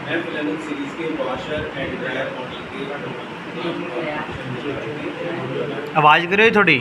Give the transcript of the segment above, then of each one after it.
F11 series के washer and dryer model के आवाज़ करो थोड़ी।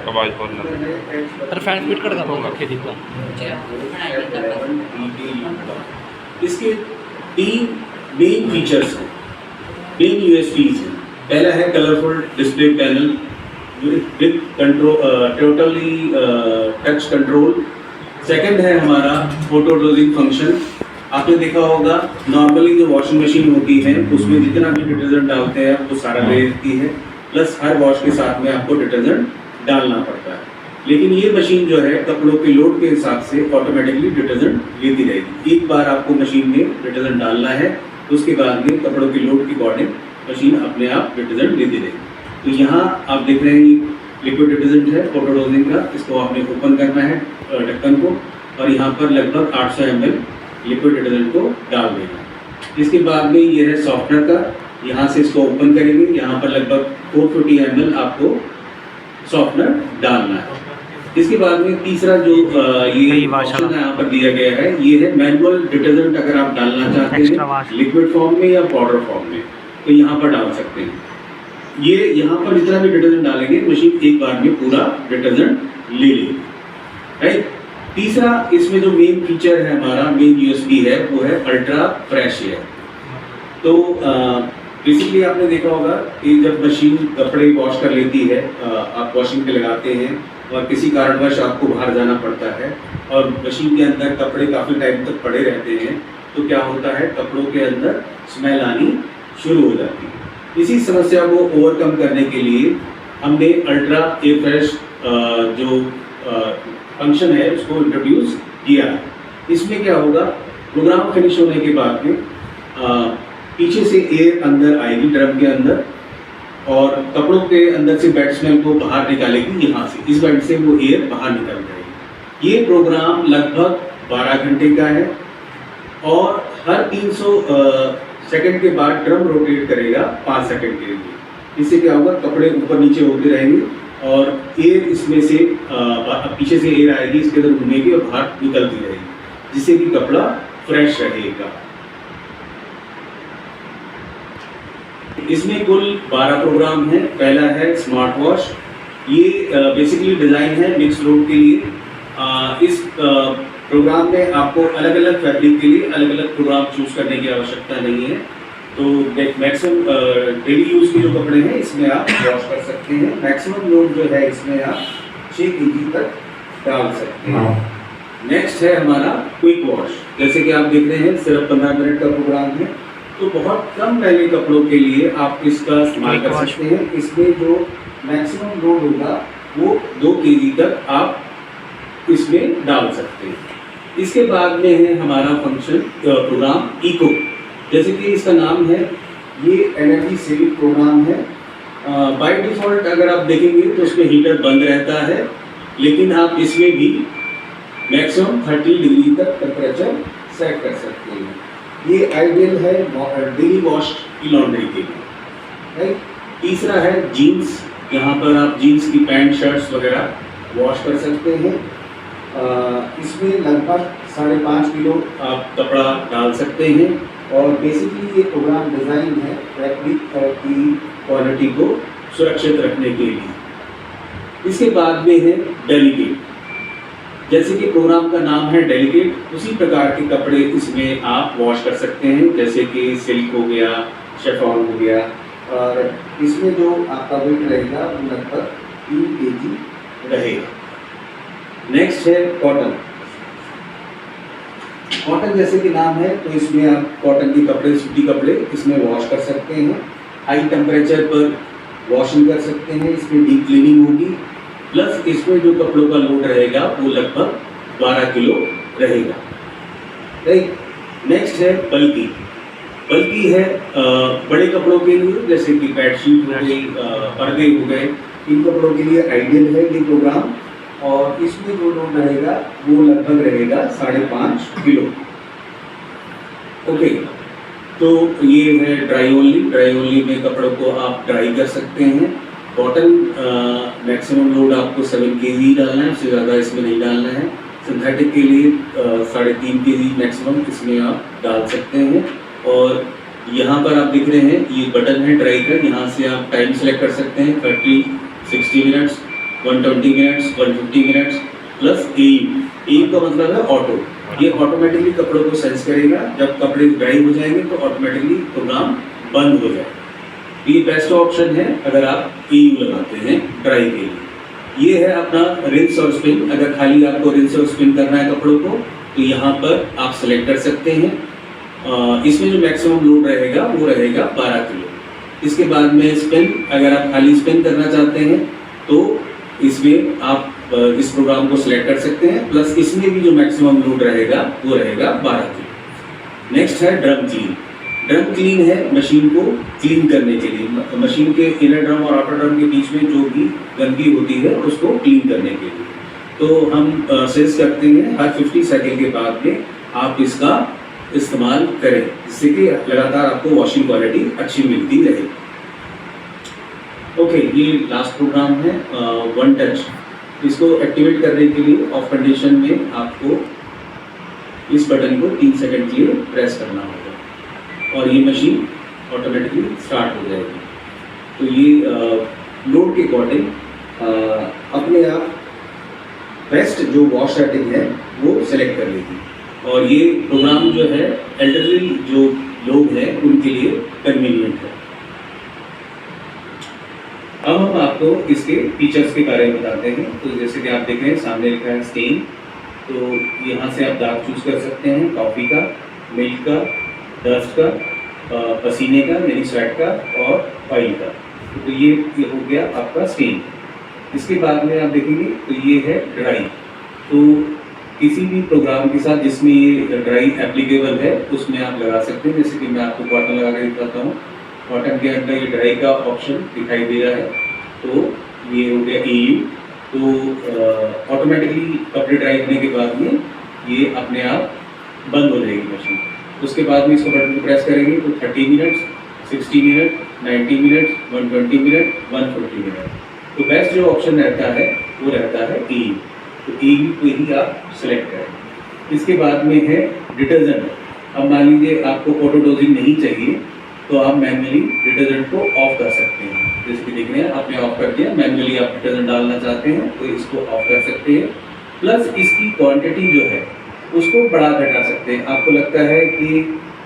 आवाज़ बोल अरे फैन फिट कर दो रखे दी इसके 3 मेन फीचर्स हैं, मेन यूएसपीज हैं। पहला है colourful display panel with control, totally touch control. Second है हमारा फोटो डोजिंग फंक्शन। आपने देखा होगा नॉर्मली जो वॉशिंग मशीन होती है उसमें जितना भी डिटर्जेंट डालते हैं वो सारा ले लेती है, प्लस हर वॉश के साथ में आपको डिटर्जेंट डालना पड़ता है। लेकिन ये मशीन जो है कपड़ों के लोड के हिसाब से ऑटोमेटिकली डिटर्जेंट लेती रहेगी। एक बार आपको मशीन में डिटर्जेंट डालना है तो उसके बाद में कपड़ों के लोड के अकॉर्डिंग मशीन अपने आप डिटर्जेंट लेती रहेगी। तो यहाँ आप देख रहे हैं लिक्विड डिटर्जेंट है फोटो डोजिंग का, इसको आपने ओपन करना है ढक्कन को, और यहाँ पर लगभग 800 ml लिक्विड डिटर्जेंट को डाल देना है। इसके बाद में ये है सॉफ्टनर का, यहाँ से इसको ओपन करेंगे, यहाँ पर लगभग 450 ml आपको सॉफ्टनर डालना है। इसके बाद में तीसरा जो ये ऑप्शन यहाँ पर दिया गया है, ये है मैनुअल डिटर्जेंट। अगर आप डालना चाहते हैं लिक्विड फॉर्म में या पाउडर फॉर्म में तो यहाँ पर डाल सकते हैं। ये यहाँ पर जितना भी डिटर्जेंट डालेंगे मशीन एक बार में पूरा डिटर्जेंट ले लेगी, राइट। तीसरा इसमें जो मेन फीचर है हमारा, मेन यूएसपी है, वो है अल्ट्रा फ्रेश एयर। तो बेसिकली आपने देखा होगा कि जब मशीन कपड़े वॉश कर लेती है, आप वॉशिंग पे लगाते हैं और किसी कारणवश आपको बाहर जाना पड़ता है और मशीन के अंदर कपड़े काफ़ी टाइम तक पड़े रहते हैं, तो क्या होता है कपड़ों के अंदर स्मेल आनी शुरू हो जाती है। इसी समस्या को ओवरकम करने के लिए हमने अल्ट्रा एयर फ्रेश जो फंक्शन है उसको इंट्रोड्यूस किया है। इसमें क्या होगा, प्रोग्राम फिनिश होने के बाद में पीछे से एयर अंदर आएगी ड्रम के अंदर और कपड़ों के अंदर से वेट स्मेल को बाहर निकालेगी। यहाँ से इस वेंट से वो एयर बाहर निकल जाएगी। ये प्रोग्राम लगभग 12 घंटे का है और हर 300 सेकंड के बाद ड्रम रोटेट करेगा 5 सेकंड के लिए। इससे क्या होगा, कपड़े ऊपर नीचे होते रहेंगे और एयर इसमें से पीछे से एयर आएगी, इसके अंदर घूमेगी और बाहर निकलती रहेगी, जिससे कि कपड़ा फ्रेश रहेगा। इसमें कुल 12 प्रोग्राम है। पहला है स्मार्ट वॉश। ये बेसिकली डिज़ाइन है मिक्स लोड के लिए। इस प्रोग्राम में आपको अलग अलग फैब्रिक के लिए अलग अलग प्रोग्राम चूज करने की आवश्यकता नहीं है। तो मैक्सिमम डेली यूज़ के जो कपड़े हैं इसमें आप वॉश कर सकते हैं। मैक्सिमम लोड जो है इसमें आप 6 kg तक डाल सकते हैं। नेक्स्ट है हमारा क्विक वॉश। जैसे कि आप देख रहे हैं सिर्फ 15 मिनट का प्रोग्राम है, तो बहुत कम मैले कपड़ों के लिए आप इसका इस्तेमाल कर सकते हैं। इसमें जो मैक्सिमम लोड होगा वो 2 kg तक आप इसमें डाल सकते हैं। इसके बाद में है हमारा फंक्शन प्रोग्राम इको। जैसे कि इसका नाम है, ये एनर्जी सेविंग प्रोग्राम है। बाय डिफ़ॉल्ट अगर आप देखेंगे तो उसमें हीटर बंद रहता है, लेकिन आप इसमें भी मैक्सिमम 30 डिग्री तक टेम्परेचर सेट कर सकते हैं। ये आइडियल है डेली वॉश की लॉन्ड्री के लिए, राइट। तीसरा है जीन्स। यहाँ पर आप जीन्स की पैंट शर्ट्स वगैरह वॉश कर सकते हैं। इसमें लगभग 5.5 किलो आप कपड़ा डाल सकते हैं और बेसिकली ये प्रोग्राम डिज़ाइन है फैब्रिक की क्वालिटी को सुरक्षित रखने के लिए। इसके बाद में है डेलिकेट। जैसे कि प्रोग्राम का नाम है डेलिकेट, उसी प्रकार के कपड़े इसमें आप वॉश कर सकते हैं, जैसे कि सिल्क हो गया, शेफॉन हो गया, और इसमें जो आपका वेट रहेगा वो लगभग 3 kg रहेगा। नेक्स्ट है कॉटन। कॉटन जैसे कि नाम है तो इसमें आप कॉटन के कपड़े, सूती कपड़े इसमें वॉश कर सकते हैं। हाई टेम्परेचर पर वॉशिंग कर सकते हैं। इसमें डीप क्लीनिंग होगी, प्लस इसमें जो कपड़ों का लोड रहेगा वो लगभग 12 किलो रहेगा, राइट। नेक्स्ट है बल्कि। बल्कि है बड़े कपड़ों के लिए, जैसे कि बेडशीट हो गई, पर्दे हो गए, इन कपड़ों के लिए आइडियल है ये प्रोग्राम। और इसमें जो लोड रहेगा वो लगभग रहेगा 5.5 किलो। ओके, तो ये है ड्राई ओनली। ड्राई ओनली में कपड़ों को आप ड्राई कर सकते हैं। कॉटन मैक्सिमम लोड आपको 7 kg डालना है, उससे ज़्यादा इसमें नहीं डालना है। सिंथेटिक के लिए 3.5 kg मैक्सिमम इसमें आप डाल सकते हैं। और यहाँ पर आप देख रहे हैं ये बटन है ड्राई का, यहाँ से आप टाइम सेलेक्ट कर सकते हैं 30, 60 minutes, 120 minutes, 150 minutes plus M का मतलब है ऑटो। ये ऑटोमेटिकली कपड़ों को सेंस करेगा, जब कपड़े ड्राई हो जाएंगे तो ऑटोमेटिकली प्रोग्राम बंद हो जाएगा। ये बेस्ट ऑप्शन है अगर आप एयू लगाते हैं ड्राई के लिए। ये है अपना रिंस और स्पिन। अगर खाली आपको रिंस और स्पिन करना है कपड़ों को तो यहाँ पर आप सेलेक्ट कर सकते हैं। इसमें जो मैक्सिमम लोड रहेगा वो रहेगा 12 किलो। इसके बाद में स्पिन, अगर आप खाली स्पिन करना चाहते हैं तो इसमें आप इस प्रोग्राम को सिलेक्ट कर सकते हैं, प्लस इसमें भी जो मैक्सिमम लोड रहेगा वो रहेगा 12 किलो। नेक्स्ट है ड्रम क्लीन। ड्रम क्लीन है मशीन को क्लीन करने के लिए, मशीन के इनर ड्रम और आउटर ड्रम के बीच में जो भी गंदगी होती है उसको क्लीन करने के लिए। तो हम सेंस करते हैं हर 50 सेकेंड के बाद में आप इसका इस्तेमाल करें, जिससे कि लगातार आपको वॉशिंग क्वालिटी अच्छी मिलती रहे। ओके, ये लास्ट प्रोग्राम है वन टच। इसको एक्टिवेट करने के लिए ऑफ कंडीशन में आपको इस बटन को 3 सेकंड के लिए प्रेस करना होगा और ये मशीन ऑटोमेटिकली स्टार्ट हो जाएगी। तो ये लोड के अकॉर्डिंग अपने आप बेस्ट जो वॉश सेटिंग है वो सिलेक्ट कर लेगी। और ये प्रोग्राम जो है एल्डरली जो लोग हैं उनके लिए कन्वीनियंट है। अब हम आपको इसके फीचर्स के बारे में बताते हैं। तो जैसे कि आप देख रहे हैं सामने लिखा है स्टेन, तो यहाँ से आप दाग चूज कर सकते हैं, कॉफ़ी का, मिल्क का, डस्ट का, पसीने का यानी स्वेट का और ऑयल का। तो ये हो गया आपका स्टेन। इसके बाद में आप देखेंगे तो ये है ड्राई। तो किसी भी प्रोग्राम के साथ जिसमें ये ड्राई एप्लीकेबल है उसमें आप लगा सकते हैं। जैसे कि मैं आपको कॉटन लगा कर दिखाता हूँ। कॉटन के अंदर ये ड्राई का ऑप्शन दिखाई दे रहा है, तो ये हो गया एयू। तो ऑटोमेटिकली कपड़े ड्राई होने के बाद में ये अपने आप बंद हो जाएगी मशीन। उसके बाद में इसको बटन को प्रेस करेंगे तो 30 minutes, 60 minute, 90 minute, 120 minute, 150 minute. तो बेस्ट जो ऑप्शन रहता है वो रहता है एयू। तो एयू को ही आप सिलेक्ट करें। इसके बाद में है डिटर्जेंट। अब मान लीजिए आपको ऑटो डोजिंग नहीं चाहिए तो आप मैन्युअली डिटर्जेंट को ऑफ कर सकते हैं। जैसे कि देख रहे हैं आपने ऑफ कर दिया, मैन्युअली आप डिटर्जेंट डालना चाहते हैं तो इसको ऑफ कर सकते हैं। प्लस इसकी क्वांटिटी जो है उसको बढ़ा घटा सकते हैं। आपको लगता है कि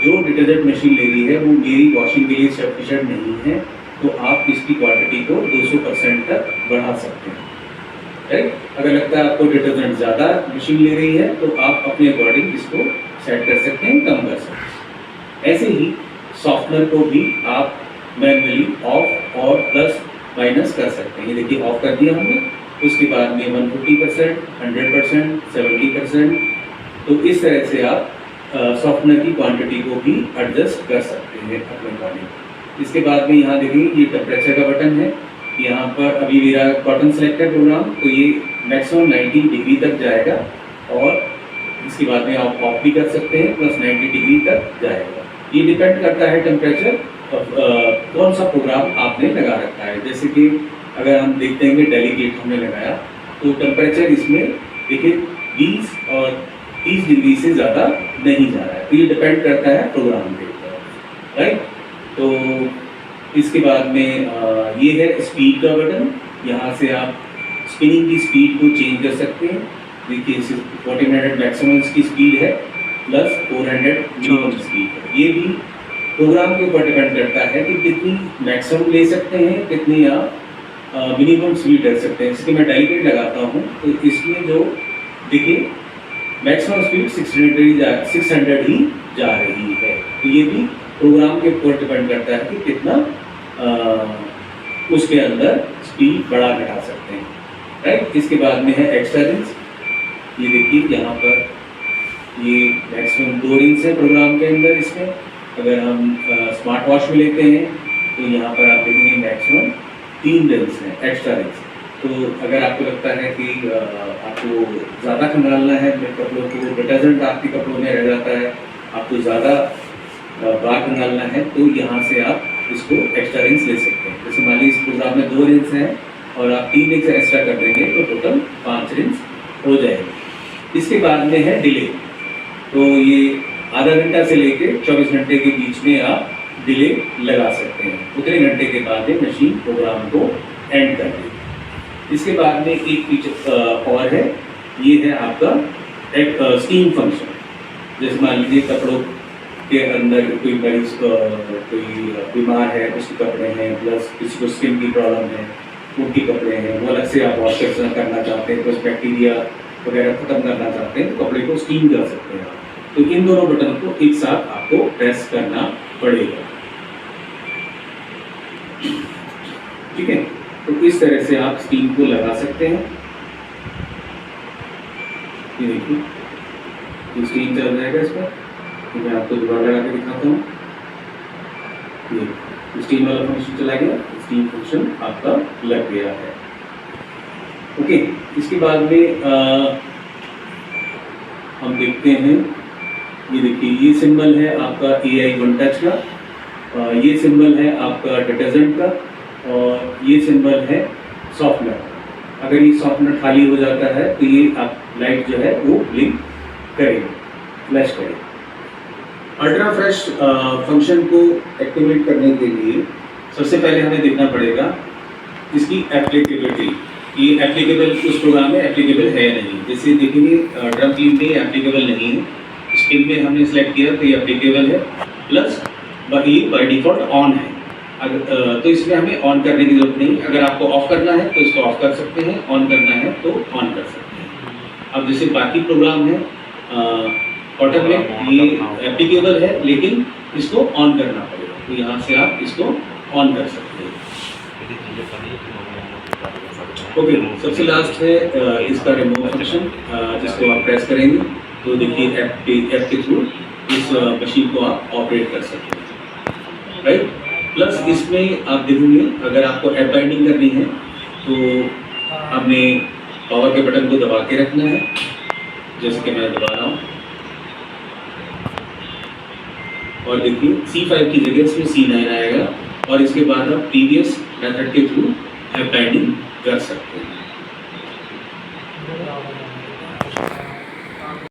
जो डिटर्जेंट मशीन ले रही है वो मेरी वॉशिंग के लिए सफिशिएंट नहीं है तो आप इसकी क्वांटिटी को 200% तक बढ़ा सकते हैं, राइट। अगर लगता है आपको डिटर्जेंट ज़्यादा मशीन ले रही है तो आप अपने अकॉर्डिंग इसको सेट कर सकते हैं, कम कर सकते हैं। ऐसे ही सॉफ्टनर को भी आप मैन्युअली ऑफ और प्लस माइनस कर सकते हैं। ये देखिए ऑफ कर दिया हमने, उसके बाद में 150%, 100%, 70%। तो इस तरह से आप सॉफ्टनर की क्वांटिटी को भी एडजस्ट कर सकते हैं अपने अकॉर्डिंग। इसके बाद में यहाँ देखिए ये टेम्परेचर का बटन है। यहाँ पर अभी मेरा कॉटन सेलेक्टेड प्रोग्राम, तो ये मैक्सिमम 90 डिग्री तक जाएगा और इसके बाद में आप ऑफ भी कर सकते हैं, प्लस 90 डिग्री तक जाएगा। ये डिपेंड करता है टेम्परेचर कौन सा प्रोग्राम आपने लगा रखा है। जैसे कि अगर हम देखते हैं कि डेलीकेट हमने लगाया तो टेम्परेचर इसमें देखिए 20 और 30 डिग्री से ज़्यादा नहीं जा रहा है। तो ये डिपेंड करता है प्रोग्राम के ऊपर, राइट। तो इसके बाद में ये है स्पीड का बटन। यहाँ से आप स्पिनिंग की स्पीड को चेंज कर सकते हैं। देखिए 1400 मैक्सिमम इसकी स्पीड है, प्लस 400 मिनिमम स्पीड है। ये भी प्रोग्राम के ऊपर डिपेंड करता है कि कितनी मैक्सिमम ले सकते हैं, कितनी आप मिनिमम स्पीड रख सकते हैं। जैसे कि मैं डेलीकेट लगाता हूँ तो इसमें जो देखिए मैक्सिमम स्पीड 600 ही जा रही है। तो ये भी प्रोग्राम के ऊपर डिपेंड करता है कि कितना उसके अंदर स्पीड बढ़ा घटा सकते हैं, राइट। इसके बाद में है एक्स्ट्रा रिंस। ये देखिए यहाँ पर ये मैक्सिमम 2 रिंस है प्रोग्राम के अंदर। इसमें अगर हम स्मार्ट वॉश में लेते हैं तो यहाँ पर आप देखेंगे मैक्सिमम 3 रिंस हैं, एक्स्ट्रा रिंस। तो अगर आपको लगता है कि आपको ज़्यादा खंगालना है कपड़ों को, डिटर्जेंट आपके कपड़ों में रह जाता है, आपको ज़्यादा बार खंगालना है, तो यहाँ से आप इसको एक्स्ट्रा रिंस ले सकते हैं। जैसे मान लीजिए इस प्रोग्राम में 2 रिंस हैं और आप 3 रिंस एक्स्ट्रा कर देंगे तो टोटल 5 रिंस हो जाएंगे। इसके बाद में है डिले। तो ये आधा घंटा से लेके 24 घंटे के बीच में आप डिले लगा सकते हैं। उतने घंटे के बाद ये मशीन प्रोग्राम को एंड कर देगी। इसके बाद में एक फीचर और है, ये है आपका एक स्टीम फंक्शन। जैसे मान लीजिए कपड़ों के अंदर कोई मरीज कोई बीमार है, उसके कपड़े हैं, प्लस किसी को स्किन की प्रॉब्लम है, उनके कपड़े हैं, वो अलग से आप वॉश करना चाहते हैं, प्लस बैक्टीरिया वगैरह खत्म करना चाहते हैं तो कपड़े को स्टीम कर सकते हैं। तो इन दोनों बटन को एक साथ आपको प्रेस करना पड़ेगा, ठीक है। तो इस तरह से आप स्टीम को लगा सकते हैं। ये देखिए, ये स्टीम चल जाएगा इसमें, तो मैं आपको दोबारा लगा के दिखाता हूँ। ये स्टीम वाला फंक्शन चला गया, स्टीम फंक्शन आपका लग गया है। ओके, इसके बाद में हम देखते हैं, ये देखिए ये सिंबल है आपका AI वन टच का, ये सिंबल है आपका डिटर्जेंट का, और ये सिंबल है सॉफ्टनर। अगर ये सॉफ्टनर खाली हो जाता है तो ये आप लाइट जो है वो ब्लिंक करेगी, फ्लैश करेगी। अल्ट्रा फ्रेश फंक्शन को एक्टिवेट करने के लिए सबसे पहले हमें देखना पड़ेगा इसकी एप्लीकेबिलिटी। ये एप्लीकेबल उस प्रोग्राम में एप्लीकेबल है या नहीं। जैसे देखेंगे ड्रम क्लीन में एप्लीकेबल नहीं है, स्किन में हमने सेलेक्ट किया तो ये एप्लीकेबल है, प्लस ये बाय डिफ़ॉल्ट ऑन है। अगर तो इसमें हमें ऑन करने की जरूरत नहीं। अगर आपको ऑफ करना है तो इसको ऑफ कर सकते हैं, ऑन करना है तो ऑन कर सकते हैं। अब जैसे बाकी प्रोग्राम है कॉटन में ये एप्लीकेबल है, लेकिन इसको ऑन करना पड़ेगा, तो यहाँ से आप इसको ऑन कर सकते हैं। ओके, सबसे लास्ट है इसका रिमूव फंक्शन, जिसको आप प्रेस करेंगे तो देखिए ऐप के थ्रू इस मशीन को आप ऑपरेट कर सकते हैं, राइट। प्लस इसमें आप देखेंगे अगर आपको ऐप बाइंडिंग करनी है तो आपने पावर के बटन को दबा के रखना है, जैसे कि मैं दबा रहा हूँ, और देखिए C5 की जगह इसमें C9 आएगा, और इसके बाद आप प्रीवियस मेथड के थ्रू ऐप बाइंडिंग कर सकते हैं।